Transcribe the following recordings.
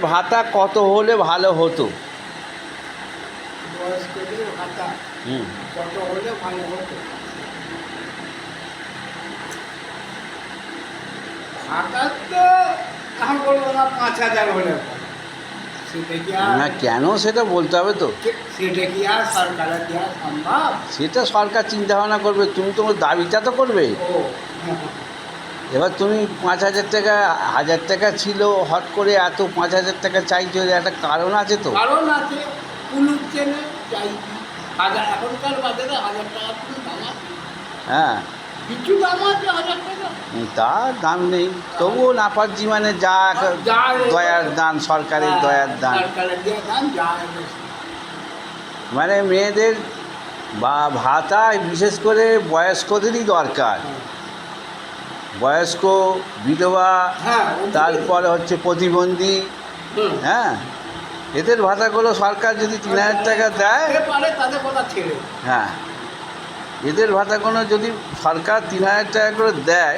ভাতা কত হলে ভালো হতো? বয়স্কদের ভাতা কত হলে ভালো হতো? ভাতা তো আমি বলবো না 5,000 হলে ভালো। সেটা কি আর না, কেন সেটা বলতে হবে তো। সেটা কি আর সরকারের দেওয়া সম্ভব? সেটা সরকার চিন্তা ভাবনা করবে, তুমি তোমার দাবিটা তো করবে। ও এবার তুমি 5,000 টাকা, 1,000 টাকা ছিল, হট করে এত 5,000 টাকা চাইছো, এর একটা কারণ আছে তো। কারণ আছে, কুলুপ চেনে চাইছি। এখনকার বাজারে 1,000 টাকা কোনো দাম আছে? হ্যাঁ, কিছু দাম আছে 1,000 টাকা? তার দাম নেই, তবুও নাপাচ্ছি, মানে যা যা দয়ার দান, সরকারের দয়ার দান। সরকারের দেওয়া দাম যা এনেছে। মানে মেয়েদের বা ভাতা বিশেষ করে বয়স্কদেরই দরকার। বয়স্ক, বিধবা, হ্যাঁ, তারপরে হচ্ছে প্রতিবন্ধী। হ্যাঁ, এদের ভাতাগুলো সরকার যদি 3,000 টাকা দেয়, পারে তাদের কথা ছেড়ে। হ্যাঁ, এদের ভাতাগুলো যদি সরকার 3,000 টাকা করে দেয়,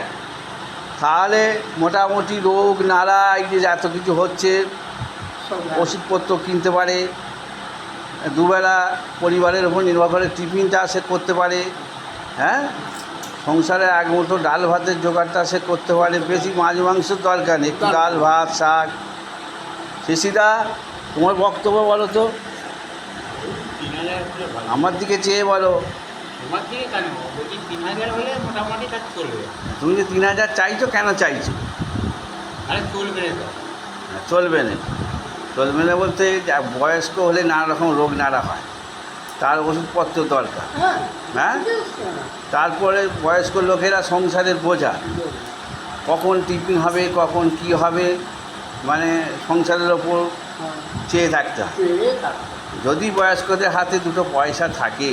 তাহলে মোটামুটি রোগ নাড়া, এই যে এত কিছু হচ্ছে, ওষুধপত্র কিনতে পারে, দুবেলা পরিবারের উপর নির্ভর করে টিফিনটা সে করতে পারে। হ্যাঁ, সংসারে এক মুঠো ডাল ভাতের জোগাড়টা সে করতে পারে, বেশি মাছ মাংসের দরকার নেই, একটু ডাল ভাত শাক। শিশিদা, তোমার বক্তব্য বলো তো, 3,000 হলে ভালো। আমার দিকে চেয়ে বলো। তোমার দিকে কেন? বলছি 3,000 হলে মোটামুটি কাজ চলবে। তুমি যে 3,000 চাইছো, কেন চাইছো? আরে চলবে না তো। চলবে না, চলবে না বলতে বয়স্ক হলে নানা রকম রোগ নাড়া হয়, তার ওষুধপত্র দরকার। হ্যাঁ, তারপরে বয়স্ক লোকেরা সংসারের বোঝা, কখন টিফিন হবে, কখন কি হবে, মানে সংসারের ওপর চেয়ে থাকতে হয়। যদি বয়স্কদের হাতে দুটো পয়সা থাকে,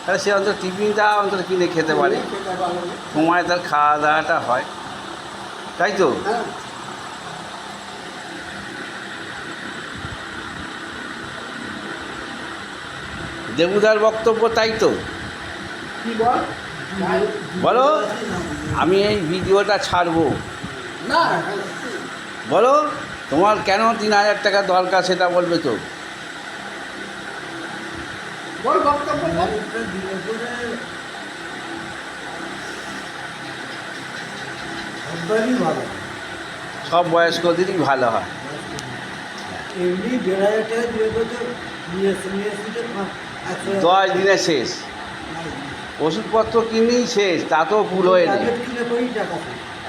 তাহলে সে অন্তত টিফিনটা অন্তত কিনে খেতে পারে, সময় তার খাওয়া দাওয়াটা হয়, তাই তো। দেবুদার বক্তব্য তাই তো। কি বল? বলো, আমি এই ভিডিওটা ছাড়বো, না, বলো তোমার কেন 3,000 টাকা দরকার, সেটা বলবে তো। বল বক্তব্য বল। ভালো সব বয়স্কদেরই ভালো হয়। এমনি 1,500 টাকা দিয়ে বছর নিয়ে এসে 10 দিনে শেষ, ওষুধপত্র কিনেই শেষ, তাতেও ফুল হয়ে নেই।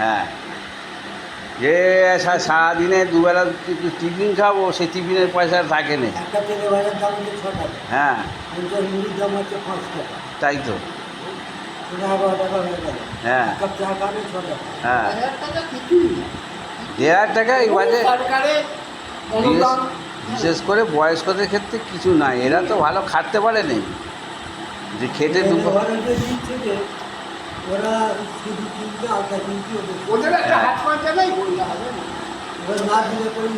হ্যাঁ, যে সারাদিনে দুবেলা টিফিন খাবো, সেই টিফিনের পয়সা থাকে না। একটা তেলে ভাজার দাম হচ্ছে 6 টাকা, হ্যাঁ, মুড়ির দাম হচ্ছে 5 টাকা, তাই তো। 11 টাকা হয়ে গেল। হ্যাঁ, একটা চা খাবে 6 টাকা। হ্যাঁ, 1,000 টাকা কিছুই না। 1,000 টাকা এই বাজে। সরকারের অনুদান বিশেষ করে বয়স্কদের ক্ষেত্রে কিছু নাই, এরা তো ভালো খাটতে পারে নেই, যে খেটে দুটো। ওরা শুধু কিনতে আলতা কিনতে ওদের একটা হাত খরচা নেই, বললে হবে না। ওরা মাছ দিলে করি,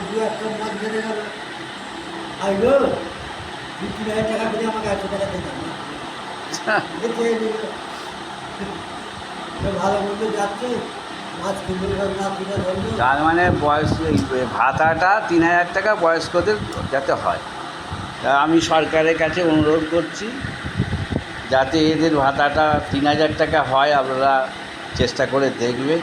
দু একটা মাছ ধরে গেল, আইলো 2,000 টাকা করে আমাকে 100 টাকা দিতাম না, ভালো মন্দ যাচ্ছে, মাছ কিনতে না কিনে ধরলো। তার মানে বয়স, এই ভাতাটা 3,000 টাকা বয়স্কদের যাতে হয়, তা আমি সরকারের কাছে অনুরোধ করছি, যাতে এদের ভাতাটা 3,000 টাকা হয়, আপনারা চেষ্টা করে দেখবেন।